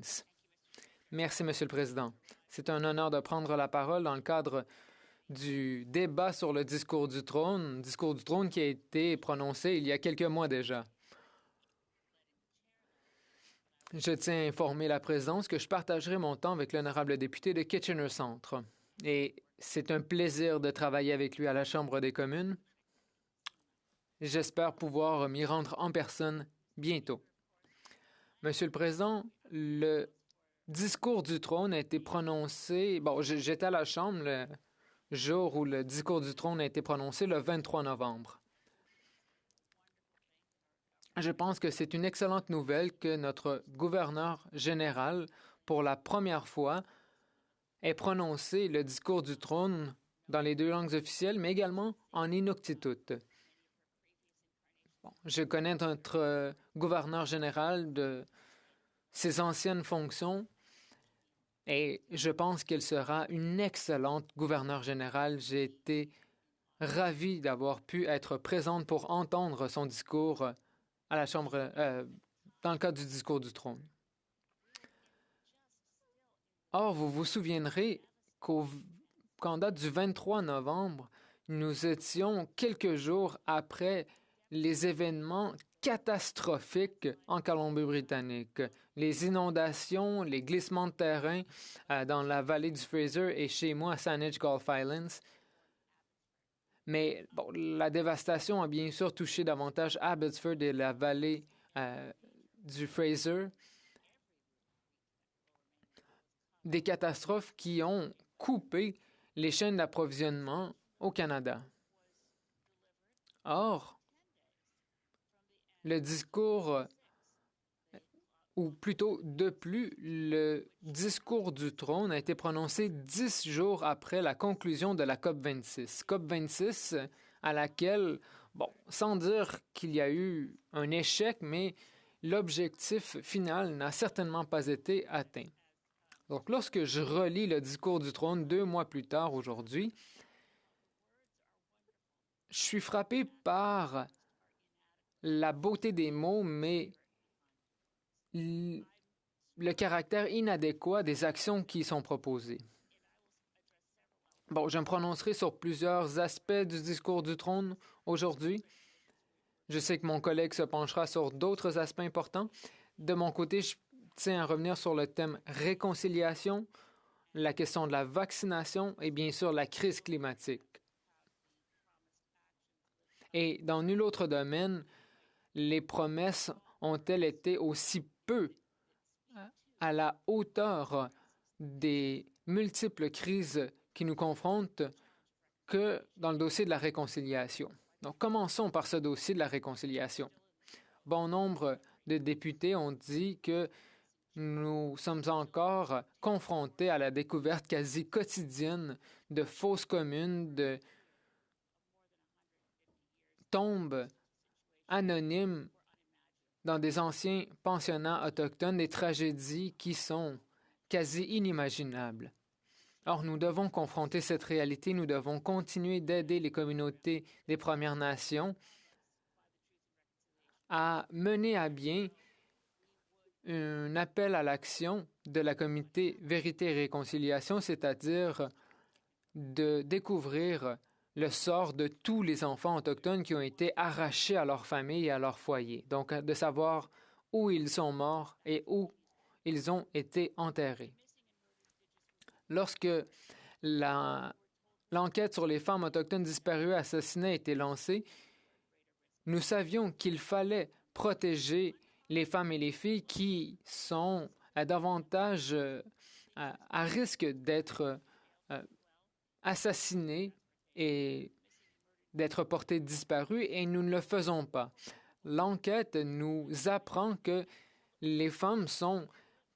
Higgins. Merci, Monsieur le Président. C'est un honneur de prendre la parole dans le cadre du débat sur le discours du trône qui a été prononcé il y a quelques mois déjà. Je tiens à informer la présidence que je partagerai mon temps avec l'honorable député de Kitchener Centre. Et c'est un plaisir de travailler avec lui à la Chambre des communes. J'espère pouvoir m'y rendre en personne bientôt. Monsieur le Président, le discours du trône a été prononcé... j'étais à la Chambre le jour où le discours du trône a été prononcé, le 23 novembre. Je pense que c'est une excellente nouvelle que notre gouverneur général, pour la première fois, ait prononcé le discours du trône dans les deux langues officielles, mais également en Inuktitut. Je connais notre gouverneur général de ses anciennes fonctions et je pense qu'elle sera une excellente gouverneure générale. J'ai été ravi d'avoir pu être présente pour entendre son discours à la Chambre, dans le cadre du discours du trône. Or, vous vous souviendrez qu'en date du 23 novembre, nous étions quelques jours après les événements catastrophiques en Colombie-Britannique. Les inondations, les glissements de terrain dans la vallée du Fraser et chez moi à Saanich Gulf Islands. Mais la dévastation a bien sûr touché davantage Abbotsford et la vallée du Fraser. Des catastrophes qui ont coupé les chaînes d'approvisionnement au Canada. Or, le discours, ou plutôt de plus, le discours du trône a été prononcé 10 jours après la conclusion de la COP26. COP26 à laquelle, sans dire qu'il y a eu un échec, mais l'objectif final n'a certainement pas été atteint. Donc, lorsque je relis le discours du trône 2 mois plus tard aujourd'hui, je suis frappé par la beauté des mots, mais le caractère inadéquat des actions qui sont proposées. Je me prononcerai sur plusieurs aspects du discours du trône aujourd'hui. Je sais que mon collègue se penchera sur d'autres aspects importants. De mon côté, je tiens à revenir sur le thème réconciliation, la question de la vaccination et bien sûr la crise climatique. Et dans nul autre domaine, les promesses ont-elles été aussi peu à la hauteur des multiples crises qui nous confrontent que dans le dossier de la réconciliation. Donc, commençons par ce dossier de la réconciliation. Bon nombre de députés ont dit que nous sommes encore confrontés à la découverte quasi quotidienne de fosses communes, de tombes anonymes dans des anciens pensionnats autochtones, des tragédies qui sont quasi inimaginables. Or, nous devons confronter cette réalité, nous devons continuer d'aider les communautés des Premières Nations à mener à bien un appel à l'action de la Comité Vérité et Réconciliation, c'est-à-dire de découvrir le sort de tous les enfants autochtones qui ont été arrachés à leur famille et à leur foyer. Donc, de savoir où ils sont morts et où ils ont été enterrés. Lorsque l'enquête sur les femmes autochtones disparues et assassinées a été lancée, nous savions qu'il fallait protéger les femmes et les filles qui sont davantage à risque d'être assassinées et d'être portées disparues, et nous ne le faisons pas. L'enquête nous apprend que les femmes sont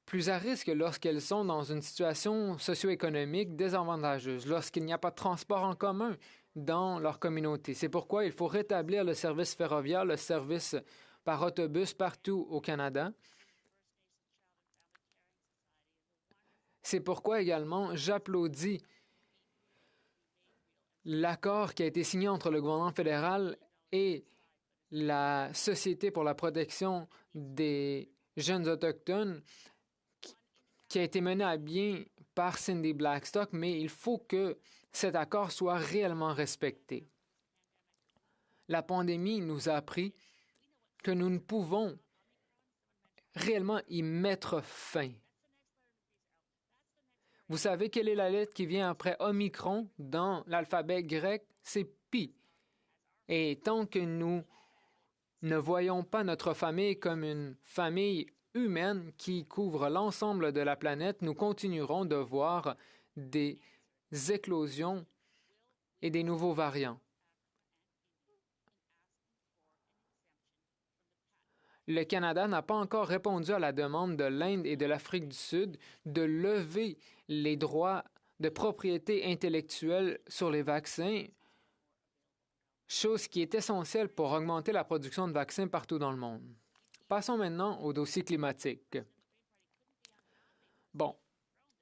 plus à risque lorsqu'elles sont dans une situation socio-économique désavantageuse, lorsqu'il n'y a pas de transport en commun dans leur communauté. C'est pourquoi il faut rétablir le service ferroviaire, le service par autobus partout au Canada. C'est pourquoi également j'applaudis l'accord qui a été signé entre le gouvernement fédéral et la Société pour la protection des jeunes autochtones qui a été menée à bien par Cindy Blackstock, mais il faut que cet accord soit réellement respecté. La pandémie nous a appris que nous ne pouvons réellement y mettre fin. Vous savez quelle est la lettre qui vient après Omicron dans l'alphabet grec? C'est Pi. Et tant que nous ne voyons pas notre famille comme une famille humaine qui couvre l'ensemble de la planète, nous continuerons de voir des éclosions et des nouveaux variants. Le Canada n'a pas encore répondu à la demande de l'Inde et de l'Afrique du Sud de lever les droits de propriété intellectuelle sur les vaccins, chose qui est essentielle pour augmenter la production de vaccins partout dans le monde. Passons maintenant au dossier climatique. Bon,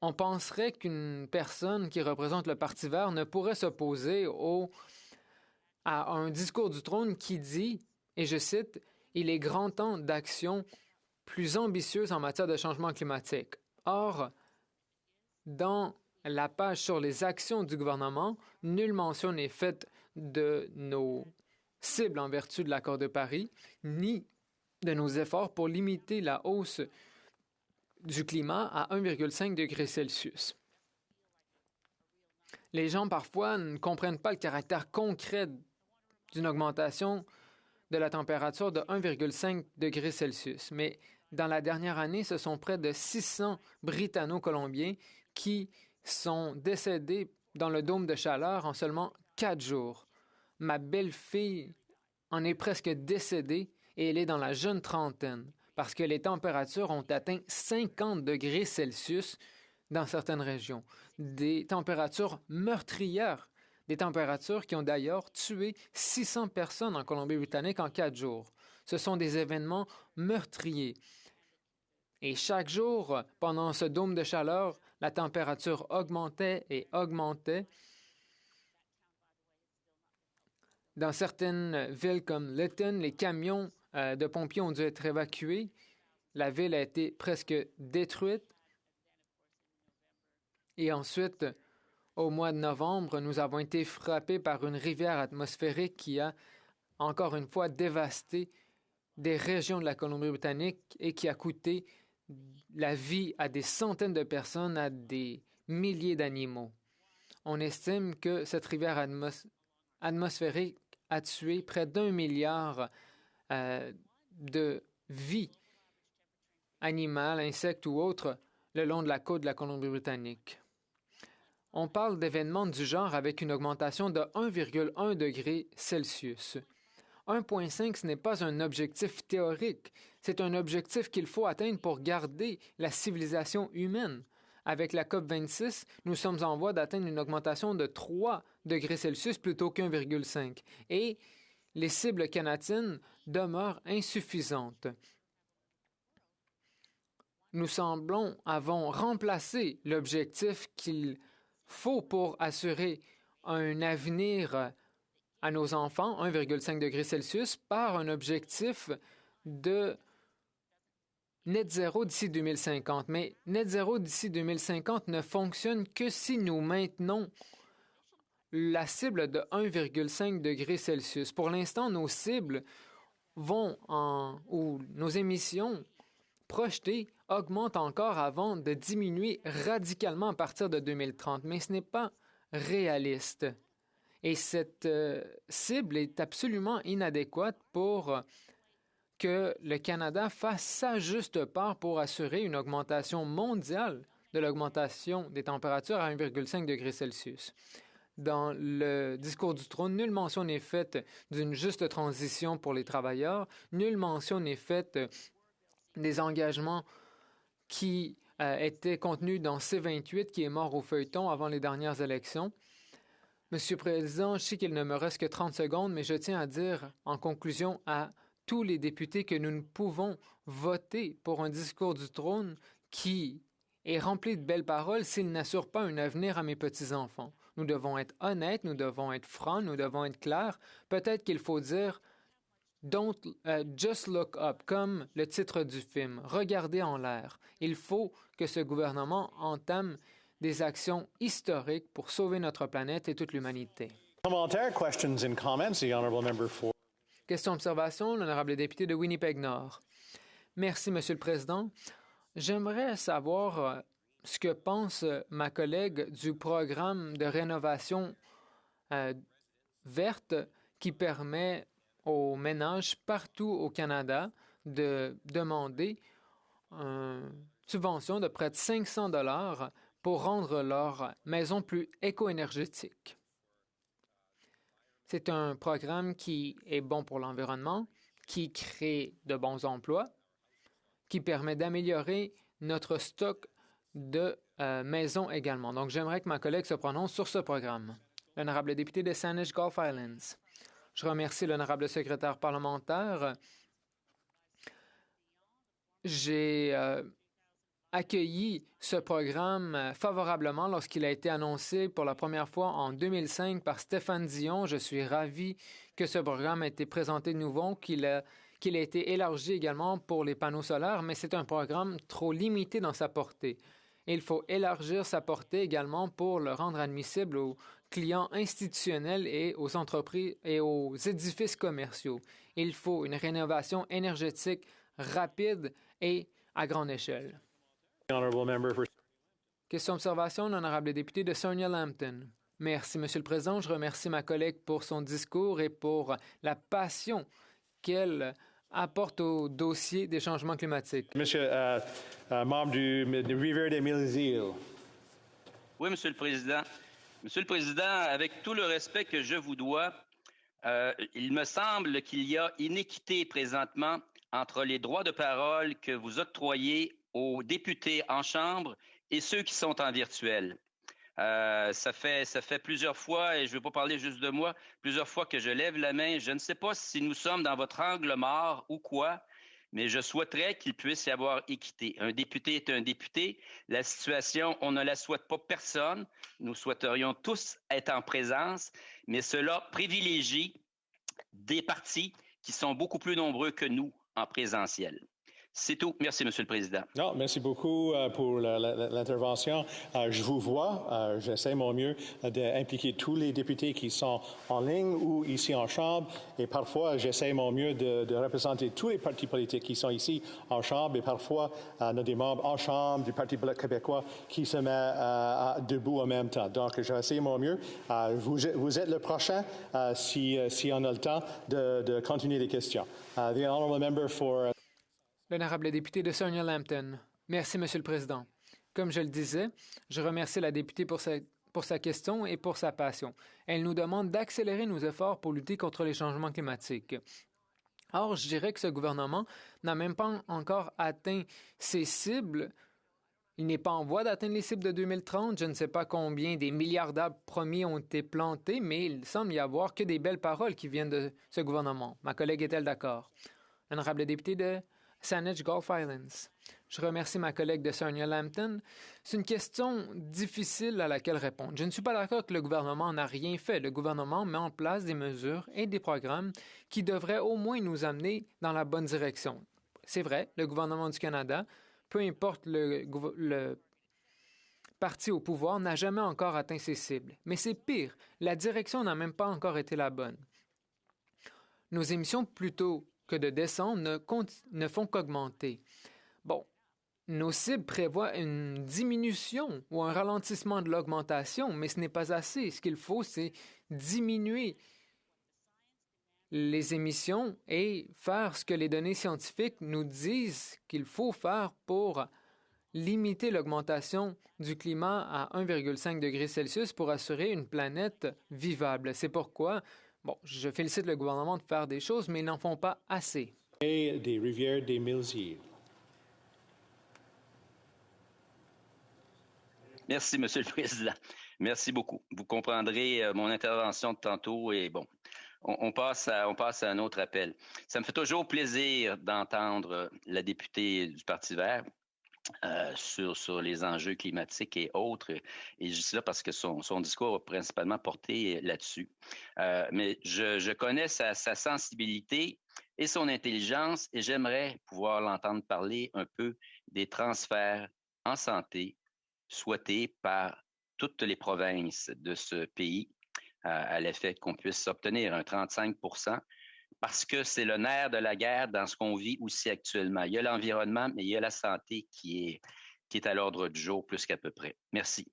on penserait qu'une personne qui représente le Parti vert ne pourrait s'opposer à un discours du trône qui dit, et je cite, « Il est grand temps d'actions plus ambitieuses en matière de changement climatique. » Or, dans la page sur les actions du gouvernement, nulle mention n'est faite de nos cibles en vertu de l'accord de Paris, ni de nos efforts pour limiter la hausse du climat à 1,5 degré Celsius. Les gens, parfois, ne comprennent pas le caractère concret d'une augmentation de la température de 1,5 degré Celsius. Mais dans la dernière année, ce sont près de 600 Britanno-Colombiens qui sont décédés dans le dôme de chaleur en seulement 4 jours. Ma belle-fille en est presque décédée et elle est dans la jeune trentaine parce que les températures ont atteint 50 degrés Celsius dans certaines régions. Des températures meurtrières, des températures qui ont d'ailleurs tué 600 personnes en Colombie-Britannique en 4 jours. Ce sont des événements meurtriers. Et chaque jour, pendant ce dôme de chaleur, la température augmentait et augmentait. Dans certaines villes comme Lytton, les camions de pompiers ont dû être évacués. La ville a été presque détruite. Et ensuite, au mois de novembre, nous avons été frappés par une rivière atmosphérique qui a, encore une fois, dévasté des régions de la Colombie-Britannique et qui a coûté la vie à des centaines de personnes, à des milliers d'animaux. On estime que cette rivière atmosphérique a tué près d'1 milliard de vies animales, insectes ou autres le long de la côte de la Colombie-Britannique. On parle d'événements du genre avec une augmentation de 1,1 degré Celsius. 1,5, ce n'est pas un objectif théorique, c'est un objectif qu'il faut atteindre pour garder la civilisation humaine. Avec la COP26, nous sommes en voie d'atteindre une augmentation de 3 degrés Celsius plutôt qu'1,5. Et les cibles canadiennes demeurent insuffisantes. Nous semblons avoir remplacé l'objectif qu'il faut pour assurer un avenir à nos enfants, 1,5 degré Celsius, par un objectif de net zéro d'ici 2050. Mais net zéro d'ici 2050 ne fonctionne que si nous maintenons la cible de 1,5 degré Celsius. Pour l'instant, nos cibles ou nos émissions projetées augmentent encore avant de diminuer radicalement à partir de 2030. Mais ce n'est pas réaliste. Et cette cible est absolument inadéquate pour que le Canada fasse sa juste part pour assurer une augmentation mondiale de l'augmentation des températures à 1,5 degré Celsius. Dans le discours du trône, nulle mention n'est faite d'une juste transition pour les travailleurs, nulle mention n'est faite des engagements qui étaient contenus dans C-28, qui est mort au feuilleton avant les dernières élections. Monsieur le Président, je sais qu'il ne me reste que 30 secondes, mais je tiens à dire en conclusion à tous les députés que nous ne pouvons voter pour un discours du trône qui est rempli de belles paroles s'il n'assure pas un avenir à mes petits-enfants. Nous devons être honnêtes, nous devons être francs, nous devons être clairs. Peut-être qu'il faut dire Just Look Up, comme le titre du film. Regardez en l'air. Il faut que ce gouvernement entame des actions historiques pour sauver notre planète et toute l'humanité. Questions and comments. The honourable member for. Question observation, l'honorable député de Winnipeg Nord. Merci, Monsieur le Président. J'aimerais savoir ce que pense ma collègue du programme de rénovation verte qui permet aux ménages partout au Canada de demander une subvention de près de 500 $ pour rendre leur maison plus éco-énergétique. C'est un programme qui est bon pour l'environnement, qui crée de bons emplois, qui permet d'améliorer notre stock de maisons également. Donc, j'aimerais que ma collègue se prononce sur ce programme. L'honorable député de Saanich Gulf Islands. Je remercie l'honorable secrétaire parlementaire. J'ai accueilli ce programme favorablement lorsqu'il a été annoncé pour la première fois en 2005 par Stéphane Dion. Je suis ravi que ce programme ait été présenté de nouveau, qu'il a été élargi également pour les panneaux solaires, mais c'est un programme trop limité dans sa portée. Il faut élargir sa portée également pour le rendre admissible aux clients institutionnels et aux entreprises et aux édifices commerciaux. Il faut une rénovation énergétique rapide et à grande échelle. Question observation, l'honorable député de Sarnia-Lambton. Merci, Monsieur le Président. Je remercie ma collègue pour son discours et pour la passion qu'elle apporte au dossier des changements climatiques. Monsieur, membre du Rivière des Mille-Îles. Oui, Monsieur le Président. Monsieur le Président, avec tout le respect que je vous dois, il me semble qu'il y a inéquité présentement entre les droits de parole que vous octroyez aux députés en Chambre et ceux qui sont en virtuel. Ça fait plusieurs fois, et je ne veux pas parler juste de moi, plusieurs fois que je lève la main. Je ne sais pas si nous sommes dans votre angle mort ou quoi, mais je souhaiterais qu'il puisse y avoir équité. Un député est un député. La situation, on ne la souhaite pas personne. Nous souhaiterions tous être en présence, mais cela privilégie des partis qui sont beaucoup plus nombreux que nous en présentiel. C'est tout. Merci, Monsieur le Président. Non, merci beaucoup pour l'intervention. Je vous vois. J'essaie mon mieux d'impliquer tous les députés qui sont en ligne ou ici en Chambre. Et parfois, j'essaie mon mieux de représenter tous les partis politiques qui sont ici en Chambre. Et parfois, on a des membres en Chambre du Parti québécois qui se mettent debout en même temps. Donc, je vais essayer mon mieux. Vous êtes le prochain si on a le temps de continuer les questions. The honourable member for. L'honorable député de Sarnia-Lambton. Merci, Monsieur le Président. Comme je le disais, je remercie la députée pour sa question et pour sa passion. Elle nous demande d'accélérer nos efforts pour lutter contre les changements climatiques. Or, je dirais que ce gouvernement n'a même pas encore atteint ses cibles. Il n'est pas en voie d'atteindre les cibles de 2030. Je ne sais pas combien des milliards d'arbres promis ont été plantés, mais il semble y avoir que des belles paroles qui viennent de ce gouvernement. Ma collègue est-elle d'accord? L'honorable député de Saanich Gulf Islands. Je remercie ma collègue de Sarnia-Lambton. C'est une question difficile à laquelle répondre. Je ne suis pas d'accord que le gouvernement n'a rien fait. Le gouvernement met en place des mesures et des programmes qui devraient au moins nous amener dans la bonne direction. C'est vrai, le gouvernement du Canada, peu importe le parti au pouvoir, n'a jamais encore atteint ses cibles. Mais c'est pire, la direction n'a même pas encore été la bonne. Nos émissions plutôt que de descendre ne font qu'augmenter. Bon, nos cibles prévoient une diminution ou un ralentissement de l'augmentation, mais ce n'est pas assez. Ce qu'il faut, c'est diminuer les émissions et faire ce que les données scientifiques nous disent qu'il faut faire pour limiter l'augmentation du climat à 1,5 degré Celsius pour assurer une planète vivable. C'est pourquoi je félicite le gouvernement de faire des choses, mais ils n'en font pas assez. Et des rivières des Mille-Îles. Merci, Monsieur le Président. Merci beaucoup. Vous comprendrez mon intervention de tantôt et on passe à un autre appel. Ça me fait toujours plaisir d'entendre la députée du Parti vert sur les enjeux climatiques et autres. Et je dis là parce que son discours a principalement porté là-dessus. Mais je connais sa sensibilité et son intelligence, et j'aimerais pouvoir l'entendre parler un peu des transferts en santé souhaités par toutes les provinces de ce pays à l'effet qu'on puisse obtenir un 35 parce que c'est le nerf de la guerre dans ce qu'on vit aussi actuellement. Il y a l'environnement, mais il y a la santé qui est à l'ordre du jour plus qu'à peu près. Merci.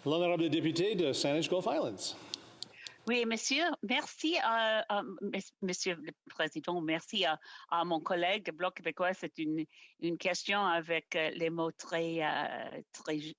L'honorable député de Saanich Gulf Islands. Oui, monsieur, merci, monsieur le président, merci à mon collègue du Bloc québécois. C'est une question avec les mots très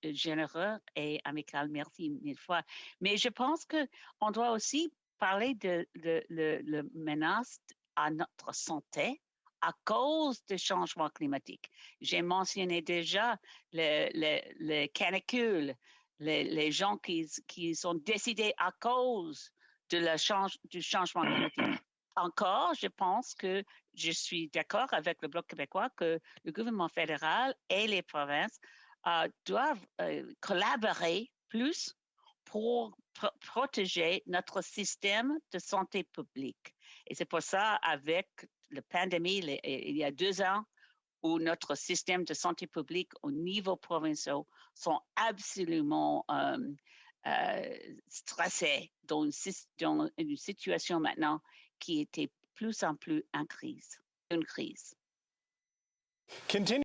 généreux et amicaux. Merci mille fois. Mais je pense qu'on doit aussi parler de la menace à notre santé à cause du changement climatique. J'ai mentionné déjà les canicules, les gens qui sont décidés à cause du changement climatique. Encore, je pense que je suis d'accord avec le Bloc québécois que le gouvernement fédéral et les provinces doivent collaborer plus pour protéger notre système de santé publique. Et c'est pour ça, avec la pandémie, il y a 2 ans, où notre système de santé publique au niveau provincial sont absolument stressés dans une situation maintenant qui était plus en plus une crise. Continue.